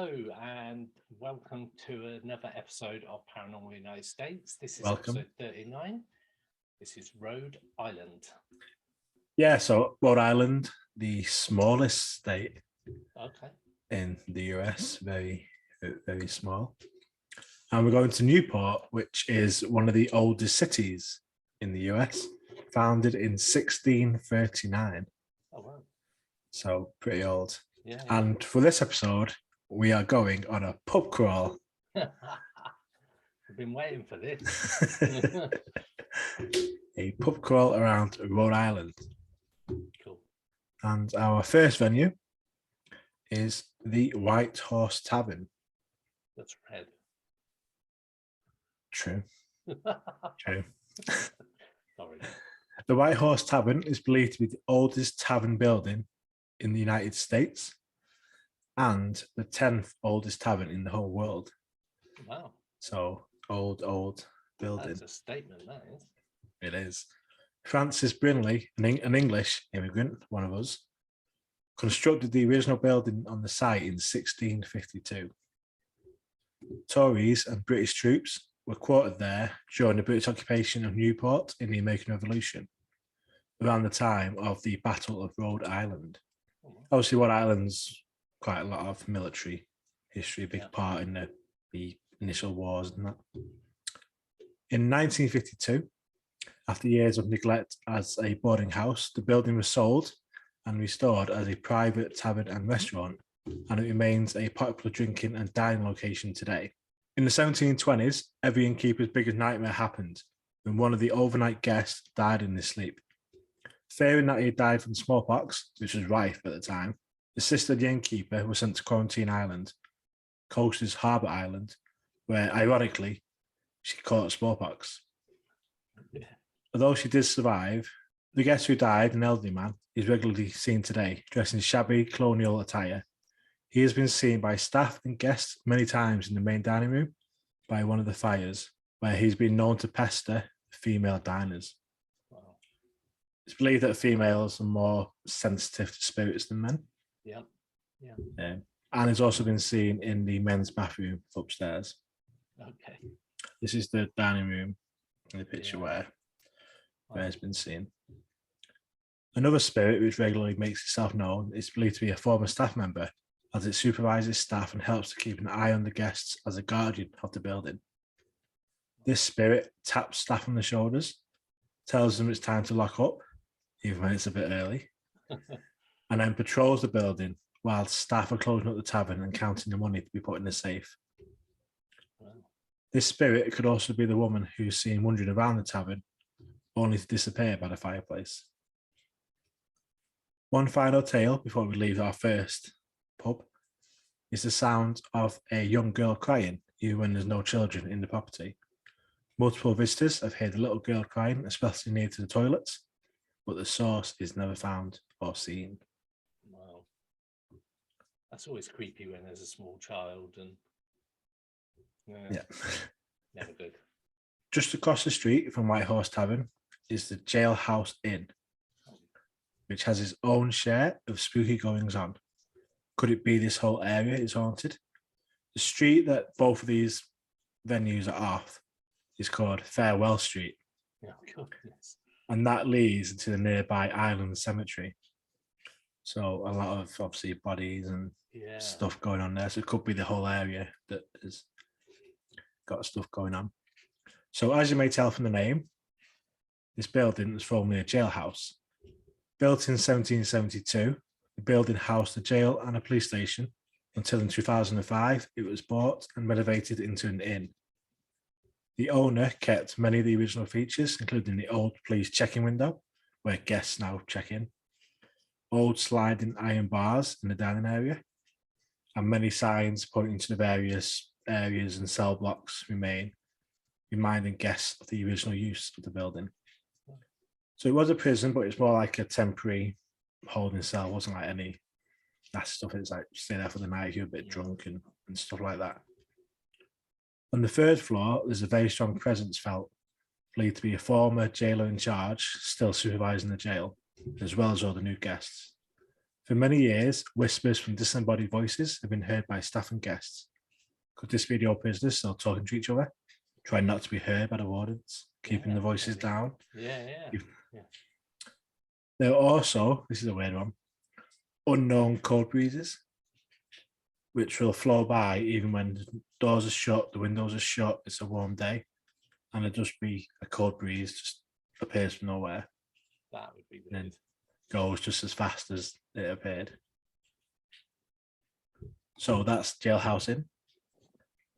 Hello and welcome to another episode of Paranormal United States. This is Welcome. episode 39. This is Rhode Island. Yeah, so Rhode Island, the smallest state in the US, very, very small. And we're going to Newport, which is one of the oldest cities in the US, founded in 1639. Oh, wow. So pretty old. Yeah. And for this episode, we are going on a pub crawl. I've been waiting for this. A pub crawl around Rhode Island. Cool. And our first venue is the White Horse Tavern. That's red. True. True. Sorry. The White Horse Tavern is believed to be the oldest tavern building in the United States and the 10th oldest tavern in the whole world. Wow. So old building. That's a statement, that is. It is. Francis Brinley, an English immigrant, one of us, constructed the original building on the site in 1652. Tories and British troops were quartered there during the British occupation of Newport in the American Revolution, around the time of the Battle of Rhode Island. Obviously, Rhode Island's quite a lot of military history, a big part in the initial wars and that. In 1952, after years of neglect as a boarding house, the building was sold and restored as a private tavern and restaurant, and it remains a popular drinking and dining location today. In the 1720s, every innkeeper's biggest nightmare happened when one of the overnight guests died in his sleep. Fearing that he had died from smallpox, which was rife at the time, the sister of the innkeeper was sent to Quarantine Island, Coast's Harbour Island, where, ironically, she caught smallpox. Yeah. Although she did survive, the guest who died, an elderly man, is regularly seen today, dressed in shabby colonial attire. He has been seen by staff and guests many times in the main dining room by one of the fires, where he's been known to pester female diners. Wow. It's believed that females are more sensitive to spirits than men. Yeah. And has also been seen in the men's bathroom upstairs. Okay. This is the dining room in the picture where it's been seen. Another spirit which regularly makes itself known is believed to be a former staff member, as it supervises staff and helps to keep an eye on the guests as a guardian of the building. This spirit taps staff on the shoulders, tells them it's time to lock up, even when it's a bit early, and then patrols the building while staff are closing up the tavern and counting the money to be put in the safe. Wow. This spirit could also be the woman who's seen wandering around the tavern, only to disappear by the fireplace. One final tale before we leave our first pub is the sound of a young girl crying, even when there's no children in the property. Multiple visitors have heard the little girl crying, especially near to the toilets, but the source is never found or seen. Wow. That's always creepy when there's a small child and never good. Just across the street from White Horse Tavern is the Jailhouse Inn, which has its own share of spooky goings on. Could it be this whole area is haunted? The street that both of these venues are off is called Farewell Street. Oh, goodness. And that leads into the nearby Island Cemetery. So a lot of, obviously, bodies and stuff going on there. So it could be the whole area that has got stuff going on. So as you may tell from the name, this building was formerly a jailhouse. Built in 1772, the building housed a jail and a police station until in 2005 it was bought and renovated into an inn. The owner kept many of the original features, including the old police check-in window, where guests now check in, old sliding iron bars in the dining area, and many signs pointing to the various areas and cell blocks remain, reminding guests of the original use of the building. So it was a prison, but it's more like a temporary holding cell. It wasn't like any nasty stuff. It's like stay there for the night, you're a bit drunk and stuff like that. On the third floor, there's a very strong presence felt, believed to be a former jailer in charge, still supervising the jail, as well as all the new guests. For many years, whispers from disembodied voices have been heard by staff and guests. Could this be the old prisoners all talking to each other, trying not to be heard by the wardens, keeping the voices down? Yeah. There are also, this is a weird one, unknown cold breezes, which will flow by even when the doors are shut, the windows are shut, it's a warm day, and it'll just be a cold breeze just appears from nowhere. That would be weird. And goes just as fast as it appeared. So that's Jailhouse Inn.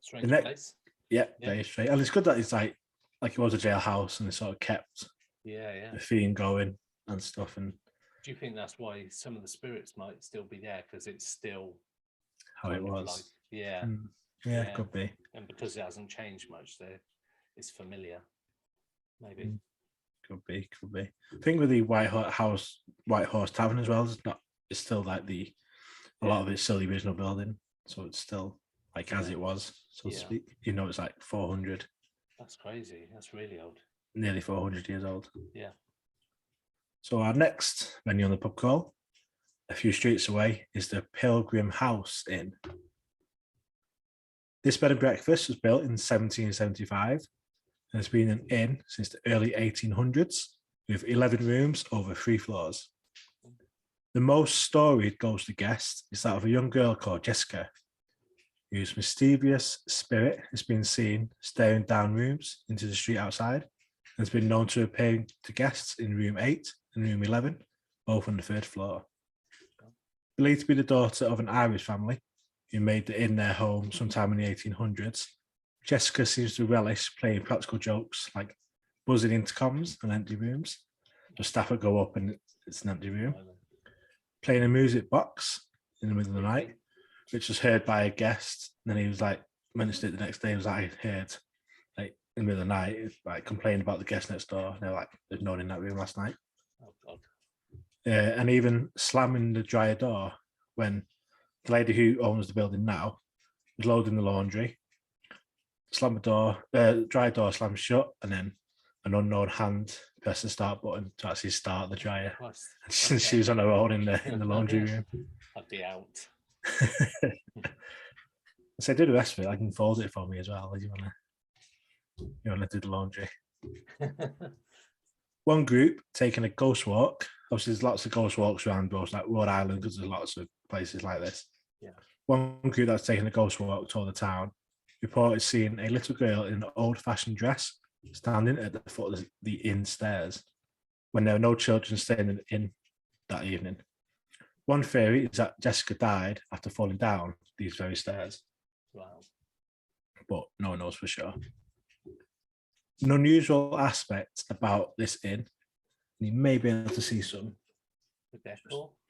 Strange place. Yeah, very strange. And it's good that it's like it was a jailhouse and it sort of kept the theme going and stuff. And do you think that's why some of the spirits might still be there, because it's still how it was? Like, could be. And because it hasn't changed much, it's familiar. Maybe. Could be. I think with the White Horse Tavern as well, it's still like a lot of it's still the original building, so it's still like as it was, so to speak. It's like 400. That's crazy. That's really old. Nearly 400 years old. Yeah. So our next venue on the pub crawl, a few streets away, is the Pilgrim House Inn. This bed and breakfast was built in 1775 and has been an inn since the early 1800s with 11 rooms over 3 floors. The most storied ghostly guest is that of a young girl called Jessica, whose mischievous spirit has been seen staring down rooms into the street outside and has been known to appear to guests in room 8 and room 11, both on the 3rd floor. Believed to be the daughter of an Irish family who made the inn their home sometime in the 1800s, Jessica seems to relish playing practical jokes like buzzing intercoms and empty rooms. The staff would go up and it's an empty room. Playing a music box in the middle of the night, which was heard by a guest. And then he was like, mentioned it the next day. He was like, I heard, like, in the middle of the night, like, complaining about the guest next door. And they're like, there's no one in that room last night. Oh, God. And even slamming the dryer door when the lady who owns the building now was loading the laundry. Slammed the door, dryer door slammed shut, and then an unknown hand pressed the start button to actually start the dryer. And she was on her own in the laundry room. I'd be out. So do the rest of it. I can fold it for me as well. If you wanna do the laundry. One group taking a ghost walk. Obviously, there's lots of ghost walks around both like Rhode Island because there's lots of places like this. Yeah. One group that's taking a ghost walk toward the town reported seeing a little girl in an old-fashioned dress standing at the foot of the inn stairs when there were no children staying in the inn that evening. One theory is that Jessica died after falling down these very stairs. Wow. But no one knows for sure. An unusual aspect about this inn, and you may be able to see some,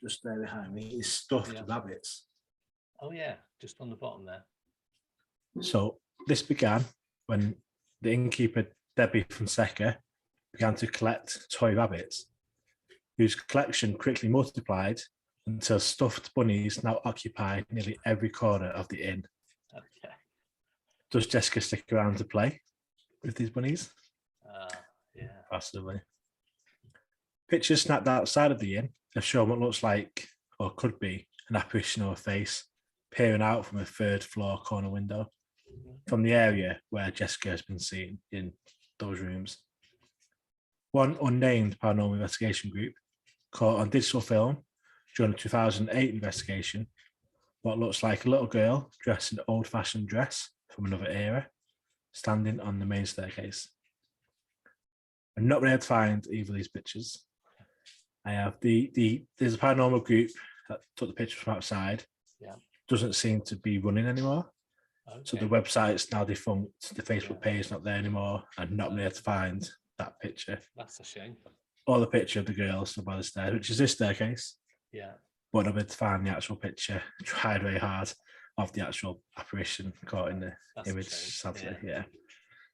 just there behind me, is stuffed rabbits. Oh yeah, just on the bottom there. So this began when the innkeeper, Debbie Fonseca, began to collect toy rabbits, whose collection quickly multiplied until stuffed bunnies now occupy nearly every corner of the inn. Okay. Does Jessica stick around to play with these bunnies? Yeah. Possibly. Pictures snapped outside of the inn have shown what looks like, or could be, an apparition or a face peering out from a 3rd floor corner window from the area where Jessica has been seen in those rooms. One unnamed paranormal investigation group caught on digital film during a 2008 investigation what looks like a little girl dressed in an old-fashioned dress from another era, standing on the main staircase. I'm not been able to find either of these pictures. I have there's a paranormal group that took the picture from outside. Yeah. Doesn't seem to be running anymore. Okay. So the website's now defunct. The Facebook page is not there anymore. I've not been able to find that picture. That's a shame. Or the picture of the girl stood by the stairs, which is this staircase. Yeah. But I've been able to find the actual picture. Tried very hard of the actual apparition caught in the image. Sadly, yeah.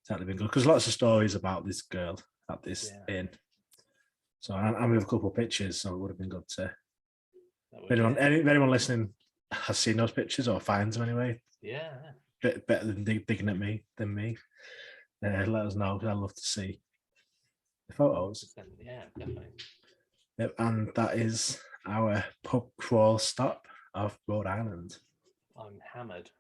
Sadly been good because lots of stories about this girl at this inn. So I'm with a couple of pictures, so it would have been good to. If anyone listening has seen those pictures or finds them anyway, better than digging at me than me. Let us know because I'd love to see the photos. Yeah, definitely. Yep, and that is our pub crawl stop of Rhode Island. I'm hammered.